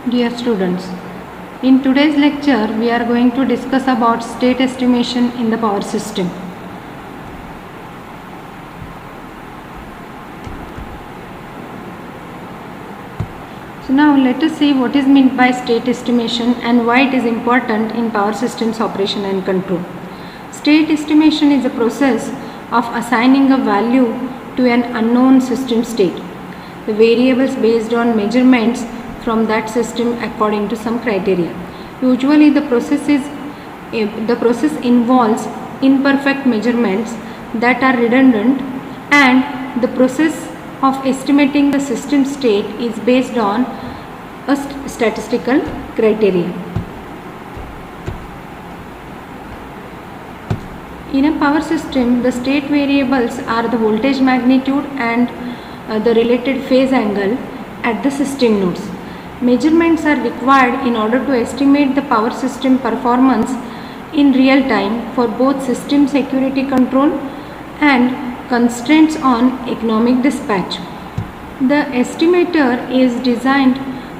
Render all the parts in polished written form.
Dear students, in today's lecture we are going to discuss about state estimation in the power system. So now let us see what is meant by state estimation and why it is important in power systems operation and control. State estimation is a process of assigning a value to an unknown system state. The variables based on measurements from that system according to some criteria. Usually the process involves imperfect measurements that are redundant, and the process of estimating the system state is based on a statistical criteria. In a power system, the state variables are the voltage magnitude and the related phase angle at the system nodes. Measurements are required in order to estimate the power system performance in real time for both system security control and constraints on economic dispatch. The estimator is designed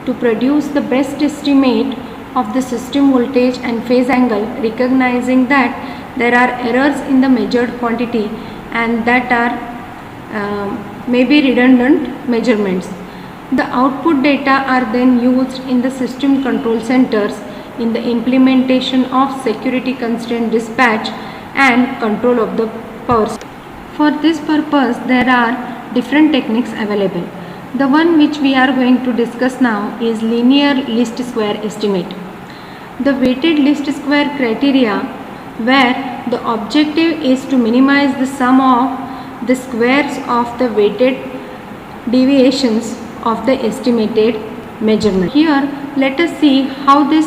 to produce the best estimate of the system voltage and phase angle, recognizing that there are errors in the measured quantity and that are maybe redundant measurements. The output data are then used in the system control centers in the implementation of security constraint dispatch and control of the power system. For this purpose, there are different techniques available. The one which we are going to discuss now is linear least square estimate. The weighted least square criteria, where the objective is to minimize the sum of the squares of the weighted deviations of the estimated measurement. Here let us see how this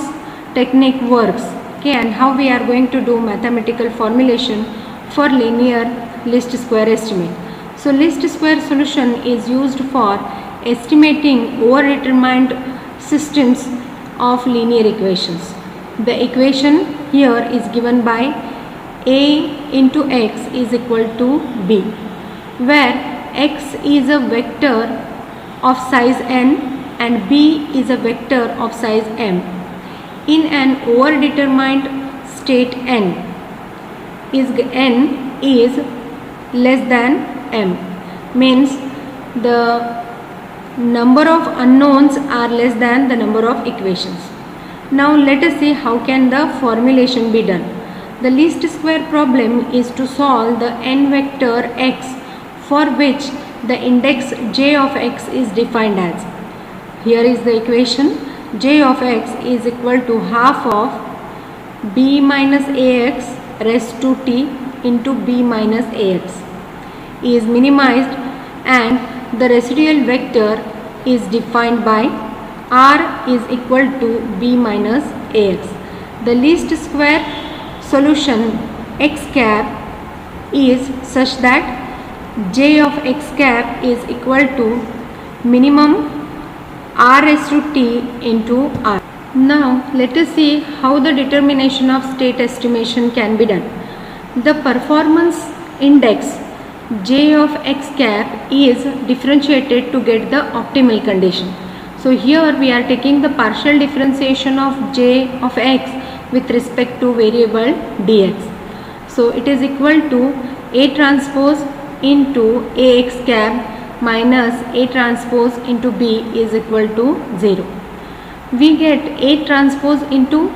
technique works, and how we are going to do mathematical formulation for linear least square estimate. So least square solution is used for estimating overdetermined systems of linear equations. The equation here is given by a into x is equal to b, where x is a vector of size n and b is a vector of size m. In an overdetermined state n is less than m, means the number of unknowns are less than the number of equations. Now let us see how can the formulation be done. The least square problem is to solve the n vector x for which the index j of x is defined as. Here is the equation. J of x is equal to half of b minus ax raised to t into b minus ax is minimized, and the residual vector is defined by r is equal to b minus ax. The least square solution x cap is such that j of x cap is equal to minimum r raised to t into r. Now let us see how the determination of state estimation can be done. The performance index j of x cap is differentiated to get the optimal condition. So here we are taking the partial differentiation of j of x with respect to variable dx. So it is equal to A transpose into ax cap minus A transpose into b is equal to 0. We get A transpose into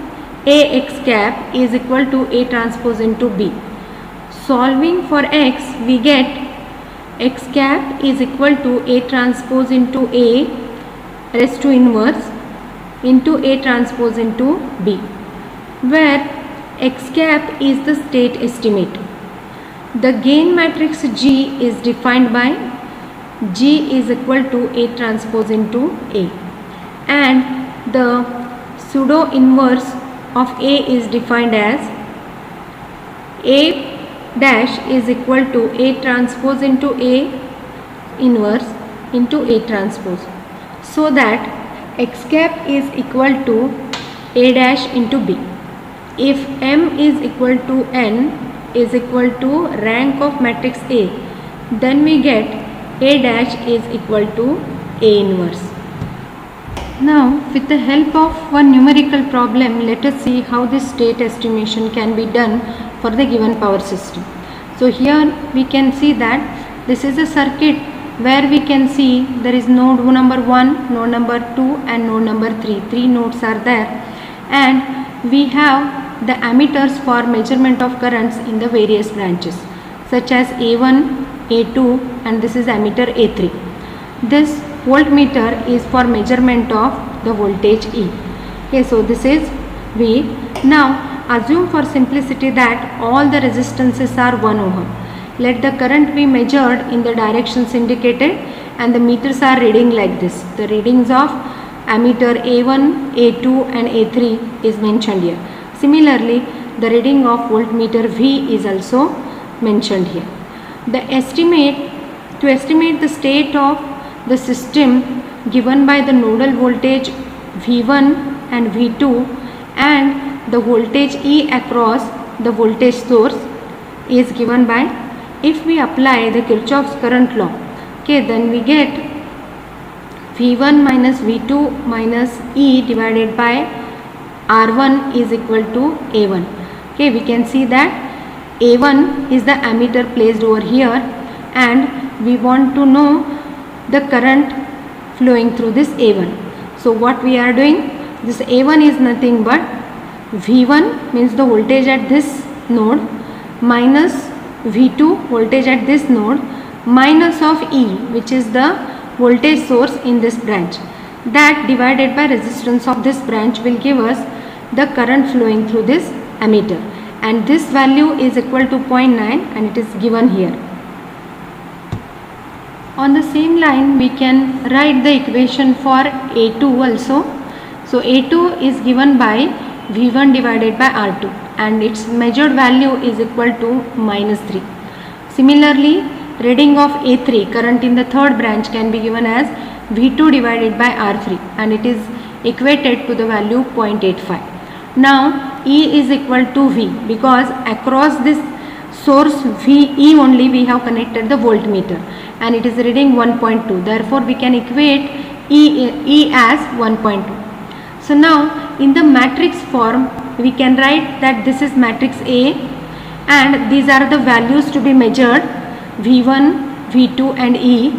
ax cap is equal to A transpose into b. Solving for x, we get x cap is equal to A transpose into A raised to inverse into A transpose into b, where x cap is the state estimate. The gain matrix G is defined by G is equal to A transpose into A, and the pseudo inverse of A is defined as A dash is equal to A transpose into A inverse into A transpose, so that x cap is equal to A dash into B. If M is equal to N is equal to rank of matrix A, then we get A dash is equal to A inverse. Now, with the help of one numerical problem, let us see how this state estimation can be done for the given power system. So here we can see that this is a circuit where we can see there is node number 1, node number 2 and node number 3. 3 nodes are there, and we have the ammeters for measurement of currents in the various branches such as A1, A2 and this is ammeter A3. This voltmeter is for measurement of the voltage E. Okay, so this is V. Now assume for simplicity that all the resistances are 1 ohm. Let the current be measured in the directions indicated and the meters are reading like this. The readings of ammeter A1, A2 and A3 is mentioned here. Similarly, the reading of voltmeter V is also mentioned here. To estimate the state of the system given by the nodal voltage V1 and V2 and the voltage E across the voltage source is given by, if we apply the Kirchhoff's current law, okay, then we get V1 minus V2 minus E divided by R1 is equal to A1. Okay, we can see that A1 is the ammeter placed over here and we want to know the current flowing through this A1. So what we are doing, this A1 is nothing but V1 means the voltage at this node minus V2 voltage at this node minus of E, which is the voltage source in this branch, that divided by resistance of this branch will give us the current flowing through this ammeter, and this value is equal to 0.9 and it is given here. On the same line we can write the equation for A2 also. So A2 is given by V1 divided by R2 and its measured value is equal to minus 3. Similarly, reading of A3, current in the third branch, can be given as V2 divided by R3 and it is equated to the value 0.85. Now E is equal to V because across this source VE only we have connected the voltmeter and it is reading 1.2. Therefore we can equate E as 1.2. So now in the matrix form we can write that this is matrix A and these are the values to be measured, V1, V2 and E,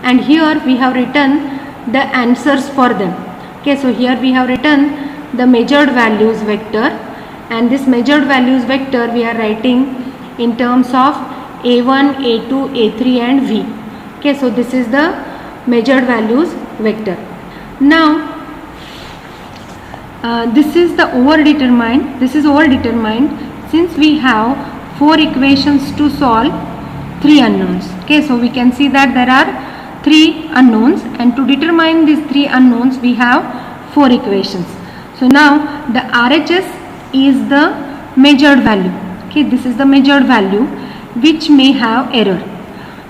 and here we have written the answers for them. Okay, so here we have written the measured values vector and this measured values vector we are writing in terms of A1, A2, A3 and V. Okay, so this is the measured values vector. Now this is overdetermined since we have 4 equations to solve 3 unknowns. Okay, so we can see that there are 3 unknowns and to determine these 3 unknowns we have 4 equations. So now the RHS is the measured value. Okay, this is the measured value which may have error.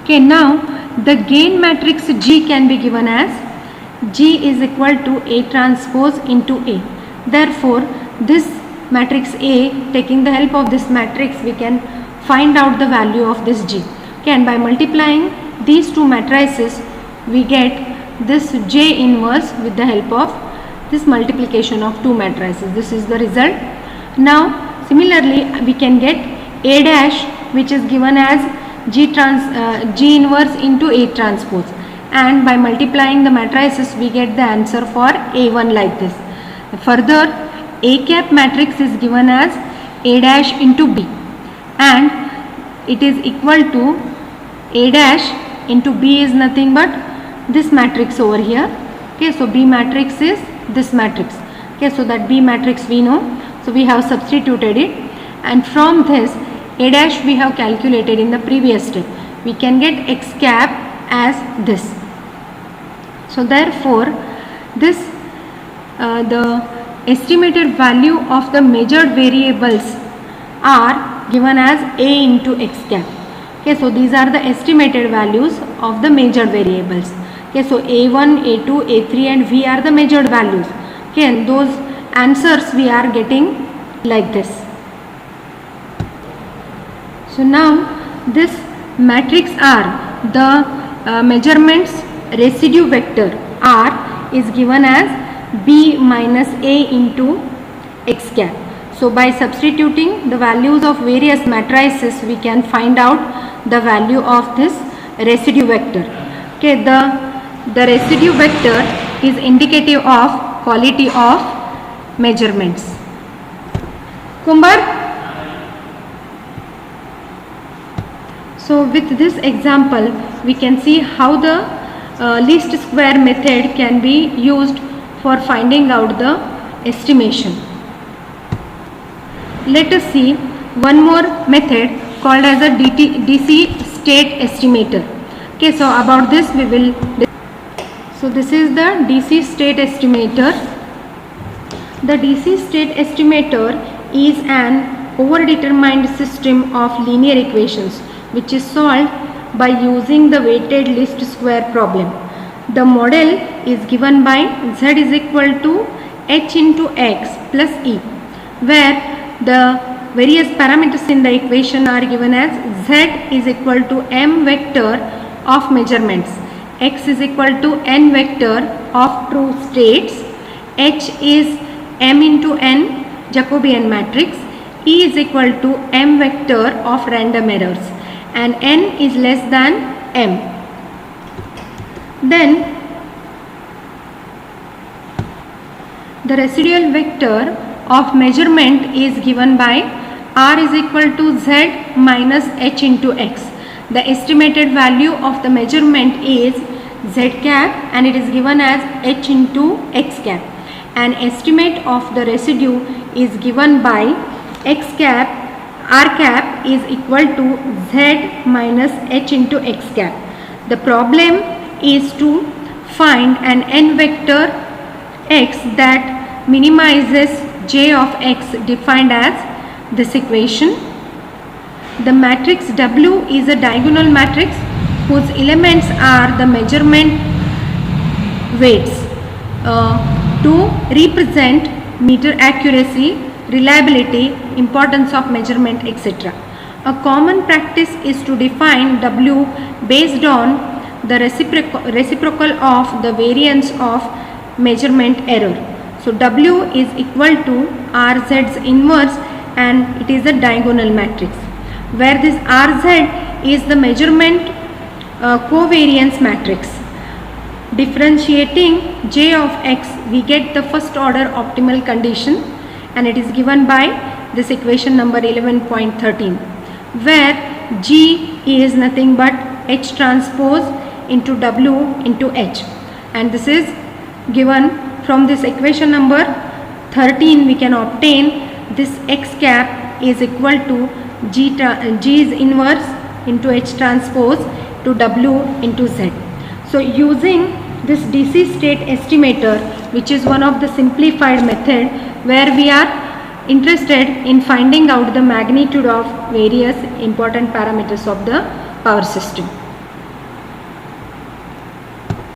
Okay, now the gain matrix G can be given as G is equal to A transpose into A. Therefore this matrix A, taking the help of this matrix we can find out the value of this G. Okay, and by multiplying these two matrices we get this J inverse with the help of this multiplication of two matrices. This is the result. Now similarly we can get A dash, which is given as G inverse into A transpose, and by multiplying the matrices we get the answer for A1 like this. Further, A cap matrix is given as A dash into B and it is equal to A dash into B is nothing but this matrix over here. Okay, so B matrix is this matrix. Okay, so that B matrix we know, so we have substituted it, and from this A dash we have calculated in the previous step. We can get X cap as this. So therefore this the estimated value of the measured variables are given as A into X cap. Okay, so these are the estimated values of the measured variables. Okay, so A1, A2, A3 and V are the measured values. Okay, and those answers we are getting like this. So now this matrix R, the measurements residue vector R is given as B minus A into X cap. So by substituting the values of various matrices, we can find out the value of this residue vector. Okay, the residue vector is indicative of quality of measurements. Kumbar? So with this example, we can see how the least square method can be used for finding out the estimation. Let us see one more method called as a DC state estimator. Okay, so about this we will. So this is the DC state estimator. The DC state estimator is an overdetermined system of linear equations which is solved by using the weighted least square problem. The model is given by z is equal to h into x plus e, where the various parameters in the equation are given as z is equal to m vector of measurements, x is equal to n vector of true states, h is m into n Jacobian matrix, e is equal to m vector of random errors, and n is less than m. Then the residual vector of measurement is given by r is equal to z minus h into x. The estimated value of the measurement is z cap and it is given as h into x cap. An estimate of the residue is given by x cap, r cap is equal to z minus h into x cap. The problem is to find an n vector x that minimizes j of x defined as this equation. The matrix W is a diagonal matrix whose elements are the measurement weights to represent meter accuracy, reliability, importance of measurement, etc. A common practice is to define W based on the reciprocal of the variance of measurement error. So W is equal to RZ's inverse and it is a diagonal matrix, where this RZ is the measurement covariance matrix. Differentiating J of x, we get the first order optimal condition and it is given by this equation number 11.13, where G is nothing but H transpose into W into H, and this is given from this equation number 13. We can obtain this x cap is equal to G's inverse into H transpose to W into Z. So using this DC state estimator, which is one of the simplified method where we are interested in finding out the magnitude of various important parameters of the power system.